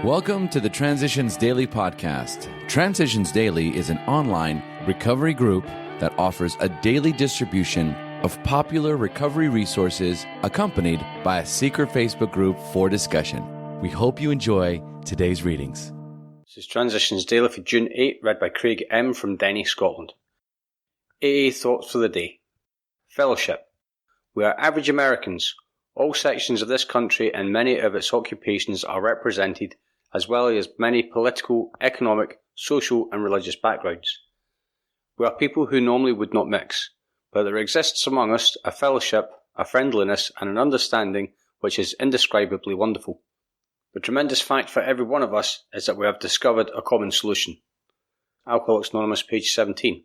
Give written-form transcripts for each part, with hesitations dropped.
Welcome to the Transitions Daily podcast. Transitions Daily is an online recovery group that offers a daily distribution of popular recovery resources accompanied by a secret Facebook group for discussion. We hope you enjoy today's readings. This is Transitions Daily for June 8, read by Craig M. from Denny, Scotland. AA Thoughts for the Day. Fellowship. We are average Americans. All sections of this country and many of its occupations are represented, as well as many political, economic, social and religious backgrounds. We are people who normally would not mix, but there exists among us a fellowship, a friendliness and an understanding which is indescribably wonderful. The tremendous fact for every one of us is that we have discovered a common solution. Alcoholics Anonymous, page 17.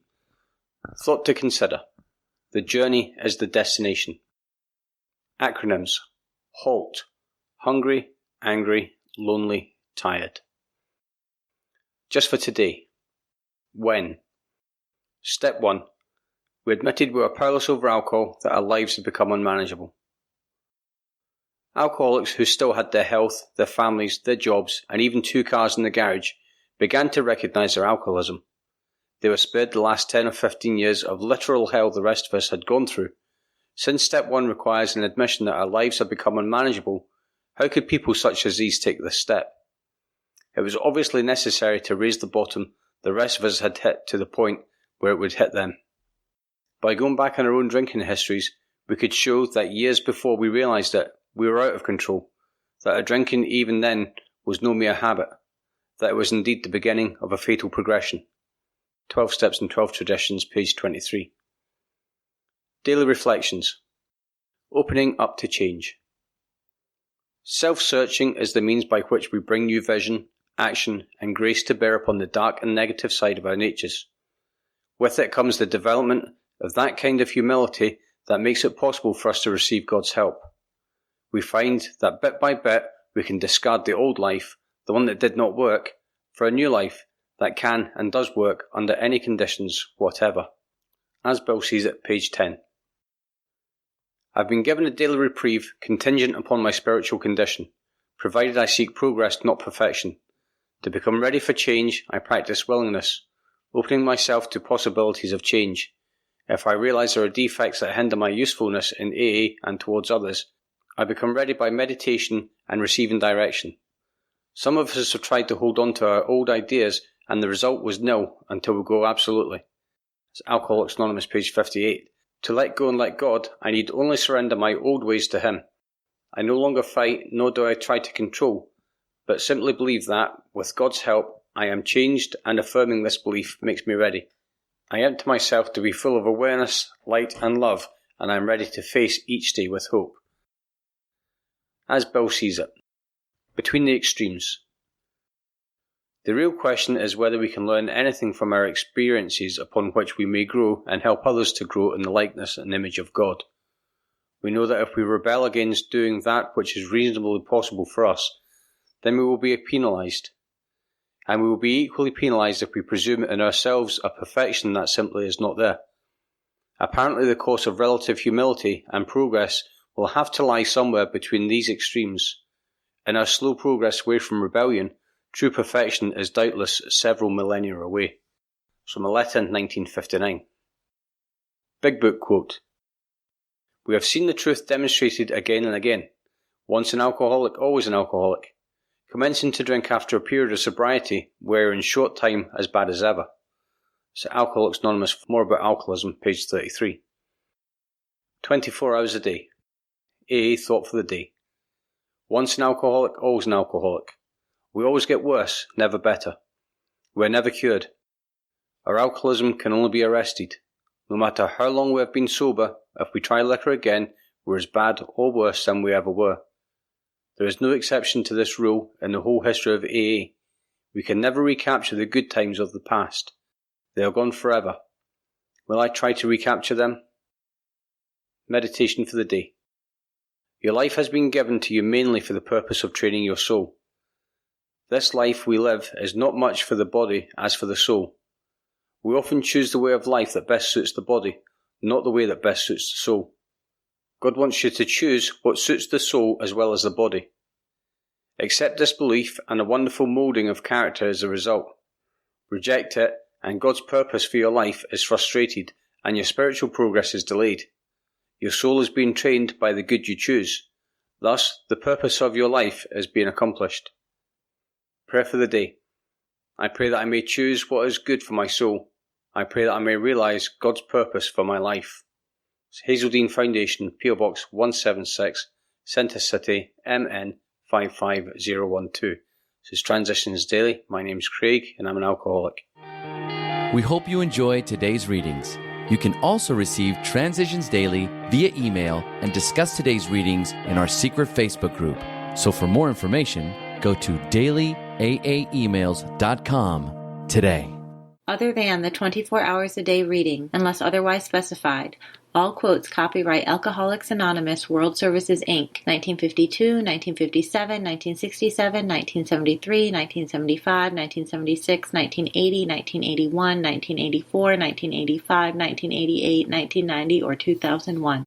Thought to consider. The journey is the destination. Acronyms. HALT. Hungry, angry, lonely, tired. Just for today. When? Step 1. We admitted we were powerless over alcohol, that our lives had become unmanageable. Alcoholics who still had their health, their families, their jobs, and even 2 cars in the garage began to recognise their alcoholism. They were spared the last 10 or 15 years of literal hell the rest of us had gone through. Since step 1 requires an admission that our lives had become unmanageable, how could people such as these take this step? It was obviously necessary to raise the bottom the rest of us had hit to the point where it would hit them. By going back on our own drinking histories, we could show that years before we realised it, we were out of control, that our drinking even then was no mere habit, that it was indeed the beginning of a fatal progression. 12 Steps and 12 Traditions, page 23. Daily Reflections. Opening up to change. Self-searching is the means by which we bring new vision, action and grace to bear upon the dark and negative side of our natures. With it comes the development of that kind of humility that makes it possible for us to receive God's help. We find that bit by bit we can discard the old life, the one that did not work, for a new life that can and does work under any conditions whatever. As Bill sees it, page 10. I've been given a daily reprieve contingent upon my spiritual condition, provided I seek progress, not perfection. To become ready for change, I practice willingness, opening myself to possibilities of change. If I realise there are defects that hinder my usefulness in AA and towards others, I become ready by meditation and receiving direction. Some of us have tried to hold on to our old ideas and the result was nil until we go absolutely. It's Alcoholics Anonymous, page 58. To let go and let God, I need only surrender my old ways to Him. I no longer fight, nor do I try to control, but simply believe that, with God's help, I am changed, and affirming this belief makes me ready. I empty myself to be full of awareness, light and love, and I am ready to face each day with hope. As Bill sees it. Between the extremes. The real question is whether we can learn anything from our experiences upon which we may grow and help others to grow in the likeness and image of God. We know that if we rebel against doing that which is reasonably possible for us, then we will be penalised. And we will be equally penalised if we presume in ourselves a perfection that simply is not there. Apparently the course of relative humility and progress will have to lie somewhere between these extremes. In our slow progress away from rebellion, true perfection is doubtless several millennia away. From a letter in 1959. Big Book quote. We have seen the truth demonstrated again and again. Once an alcoholic, always an alcoholic. Commencing to drink after a period of sobriety, we're in short time as bad as ever. So Alcoholics Anonymous, more about alcoholism, page 33. 24 hours a day. AA Thought for the Day. Once an alcoholic, always an alcoholic. We always get worse, never better. We are never cured. Our alcoholism can only be arrested. No matter how long we have been sober, if we try liquor again, we're as bad or worse than we ever were. There is no exception to this rule in the whole history of AA. We can never recapture the good times of the past. They are gone forever. Will I try to recapture them? Meditation for the day. Your life has been given to you mainly for the purpose of training your soul. This life we live is not much for the body as for the soul. We often choose the way of life that best suits the body, not the way that best suits the soul. God wants you to choose what suits the soul as well as the body. Accept disbelief and a wonderful moulding of character as a result. Reject it, and God's purpose for your life is frustrated, and your spiritual progress is delayed. Your soul is being trained by the good you choose. Thus, the purpose of your life is being accomplished. Prayer for the day. I pray that I may choose what is good for my soul. I pray that I may realize God's purpose for my life. It's Hazeldean Foundation, P.O. Box 176, Center City, MN 55012. This is Transitions Daily. My name's Craig, and I'm an alcoholic. We hope you enjoyed today's readings. You can also receive Transitions Daily via email and discuss today's readings in our secret Facebook group. So for more information, go to dailyaaemails.com today. Other than the 24 hours a day reading, unless otherwise specified, all quotes copyright Alcoholics Anonymous World Services, Inc., 1952, 1957, 1967, 1973, 1975, 1976, 1980, 1981, 1984, 1985, 1988, 1990, or 2001.